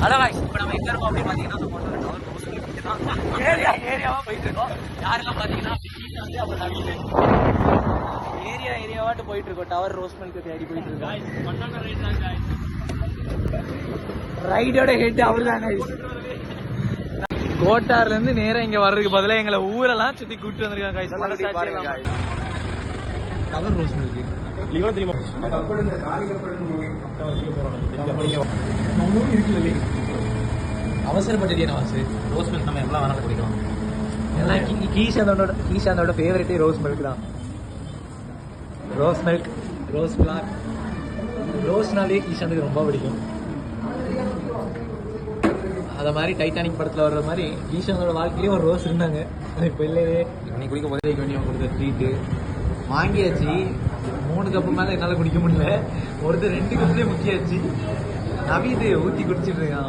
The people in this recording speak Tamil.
அதான் இப்போ நம்ம எங்க இருக்கோம் அப்படின்னு பாத்தீங்கன்னா ஏரியாவா போயிட்டு இருக்கோம். யாரெல்லாம் பாத்தீங்கன்னா ஏரியாவாட்டு போயிட்டு இருக்கோம். டவர் ரோஸ் மில்க் தேடி போயிட்டு இருக்கோம். ரைடோட ஹெட் அவரு தாங்க. கோட்டார்ல இருந்து நேரம் இங்க வர்றதுக்கு பதிலாக எங்களை ஊரெல்லாம் சுத்தி கூப்பிட்டு வந்திருக்காங்க. டவர் ரோஸ் மில்க் அவசரப்பட்டு ரோஸ் மில்க் நம்ம எவ்வளவு வேணாலும் குடிக்கலாம். ஏன்னா கீஷாந்தோட ஃபேவரட்டே ரோஸ் மில்க் தான். ரோஸ் மில்க், ரோஸ் பிளாக், ரோஸ்னாலே ஈஷாந்துக்கு ரொம்ப பிடிக்கும். அத மாதிரி டைட்டானிக் படத்துல வர்ற மாதிரி ஈஷாந்தோட வாழ்க்கையிலேயே ஒரு ரோஸ் இருந்தாங்க. இப்போ இல்லையே. இன்னைக்கு குடிக்க போதே கொடுத்த ட்ரீட்டு வாங்கியாச்சு. 3 கப்பு மேல என்னால குடிக்க முடியல. ஒருத்தர் 2 கப்லயே முக்கியாச்சு. நவீது ஊத்தி குடிச்சிட்டு இருக்கான்.